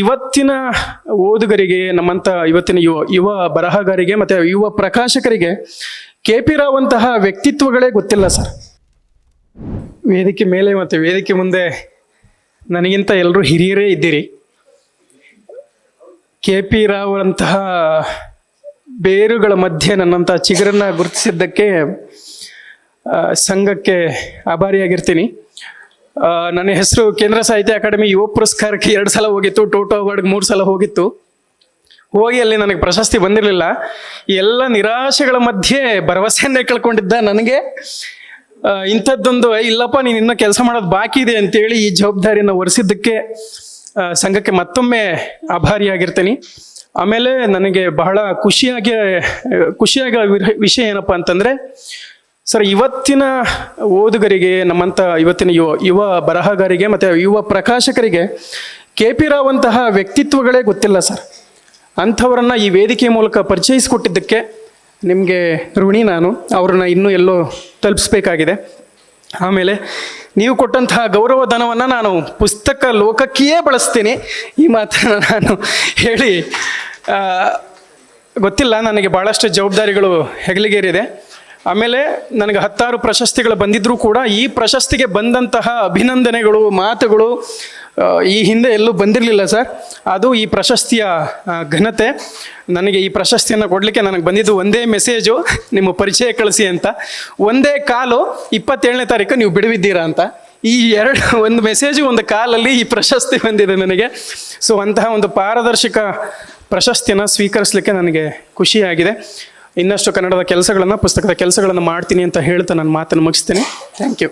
ಇವತ್ತಿನ ಓದುಗರಿಗೆ, ನಮ್ಮಂತ ಇವತ್ತಿನ ಯುವ ಬರಹಗಾರಿಗೆ ಮತ್ತೆ ಯುವ ಪ್ರಕಾಶಕರಿಗೆ KP ರಾವ್ ಅಂತಹ ವ್ಯಕ್ತಿತ್ವಗಳೇ ಗೊತ್ತಿಲ್ಲ ಸರ್. ವೇದಿಕೆ ಮೇಲೆ ಮತ್ತೆ ವೇದಿಕೆ ಮುಂದೆ ನನಗಿಂತ ಎಲ್ಲರೂ ಹಿರಿಯರೇ ಇದ್ದೀರಿ. KP ರಾವ್ ಅಂತಹ ಬೇರುಗಳ ಮಧ್ಯೆ ನನ್ನಂತ ಚಿಗುರನ್ನ ಗುರುತಿಸಿದ್ದಕ್ಕೆ ಸಂಘಕ್ಕೆ ಆಭಾರಿಯಾಗಿರ್ತೀನಿ. ನನ್ನ ಹೆಸರು ಕೇಂದ್ರ ಸಾಹಿತ್ಯ ಅಕಾಡೆಮಿ ಯುವ ಪುರಸ್ಕಾರಕ್ಕೆ 2 ಸಲ ಹೋಗಿತ್ತು, ಟೋಟೋ ಅವಾರ್ಡ್ಗೆ 3 ಸಲ ಹೋಗಿತ್ತು. ಹೋಗಿ ಅಲ್ಲಿ ನನಗೆ ಪ್ರಶಸ್ತಿ ಬಂದಿರಲಿಲ್ಲ. ಎಲ್ಲ ನಿರಾಶೆಗಳ ಮಧ್ಯೆ ಭರವಸೆಯನ್ನೇ ಕಳ್ಕೊಂಡಿದ್ದ ನನಗೆ ಇಂಥದ್ದೊಂದು ಇಲ್ಲಪ್ಪ ನೀನು ಇನ್ನೂ ಕೆಲಸ ಮಾಡೋದು ಬಾಕಿ ಇದೆ ಅಂತೇಳಿ ಈ ಜವಾಬ್ದಾರಿಯನ್ನು ಹೊರಿಸಿದ್ದಕ್ಕೆ ಸಂಘಕ್ಕೆ ಮತ್ತೊಮ್ಮೆ ಆಭಾರಿಯಾಗಿರ್ತೀನಿ. ಆಮೇಲೆ ನನಗೆ ಬಹಳ ಖುಷಿಯಾಗ ವಿಷಯ ಏನಪ್ಪ ಅಂತಂದರೆ ಸರ್, ಇವತ್ತಿನ ಓದುಗರಿಗೆ, ನಮ್ಮಂಥ ಇವತ್ತಿನ ಯುವ ಬರಹಗಾರಿಗೆ ಮತ್ತು ಯುವ ಪ್ರಕಾಶಕರಿಗೆ KP ರಾವ್ ಅಂತಹ ವ್ಯಕ್ತಿತ್ವಗಳೇ ಗೊತ್ತಿಲ್ಲ ಸರ್. ಅಂಥವರನ್ನು ಈ ವೇದಿಕೆ ಮೂಲಕ ಪರಿಚಯಿಸಿಕೊಟ್ಟಿದ್ದಕ್ಕೆ ನಿಮಗೆ ಋಣಿ ನಾನು. ಅವ್ರನ್ನ ಇನ್ನೂ ಎಲ್ಲೋ ತಲುಪಿಸ್ಬೇಕಾಗಿದೆ. ಆಮೇಲೆ ನೀವು ಕೊಟ್ಟಂತಹ ಗೌರವಧನವನ್ನು ನಾನು ಪುಸ್ತಕ ಲೋಕಕ್ಕೆಯೇ ಬಳಸ್ತೀನಿ. ಈ ಮಾತನ್ನು ನಾನು ಹೇಳಿ ಗೊತ್ತಿಲ್ಲ, ನನಗೆ ಭಾಳಷ್ಟು ಜವಾಬ್ದಾರಿಗಳು ಹೆಗಲಿಗೇರಿದೆ. ಆಮೇಲೆ ನನಗೆ 10 ಪ್ರಶಸ್ತಿಗಳು ಬಂದಿದ್ದರೂ ಕೂಡ ಈ ಪ್ರಶಸ್ತಿಗೆ ಬಂದಂತಹ ಅಭಿನಂದನೆಗಳು, ಮಾತುಗಳು ಈ ಹಿಂದೆ ಎಲ್ಲೂ ಬಂದಿರಲಿಲ್ಲ ಸರ್. ಅದು ಈ ಪ್ರಶಸ್ತಿಯ ಘನತೆ. ನನಗೆ ಈ ಪ್ರಶಸ್ತಿಯನ್ನು ಕೊಡಲಿಕ್ಕೆ ನನಗೆ ಬಂದಿದ್ದು ಒಂದೇ ಮೆಸೇಜು, ನಿಮ್ಮ ಪರಿಚಯ ಕಳಿಸಿ ಅಂತ. ಒಂದೇ ಕಾಲು 27ನೇ ತಾರೀಕು ನೀವು ಬಿಡುವಿದ್ದೀರಾ ಅಂತ. ಈ ಒಂದು ಮೆಸೇಜು, ಒಂದು ಕಾಲಲ್ಲಿ ಈ ಪ್ರಶಸ್ತಿ ಬಂದಿದೆ ನನಗೆ. ಸೊ ಅಂತಹ ಒಂದು ಪಾರದರ್ಶಕ ಪ್ರಶಸ್ತಿಯನ್ನು ಸ್ವೀಕರಿಸಲಿಕ್ಕೆ ನನಗೆ ಖುಷಿಯಾಗಿದೆ. ಇನ್ನಷ್ಟು ಕನ್ನಡದ ಕೆಲಸಗಳನ್ನು, ಪುಸ್ತಕದ ಕೆಲಸಗಳನ್ನು ಮಾಡ್ತೀನಿ ಅಂತ ಹೇಳ್ತಾ ನನ್ನ ಮಾತನ್ನು ಮುಗಿಸ್ತೀನಿ. Thank you.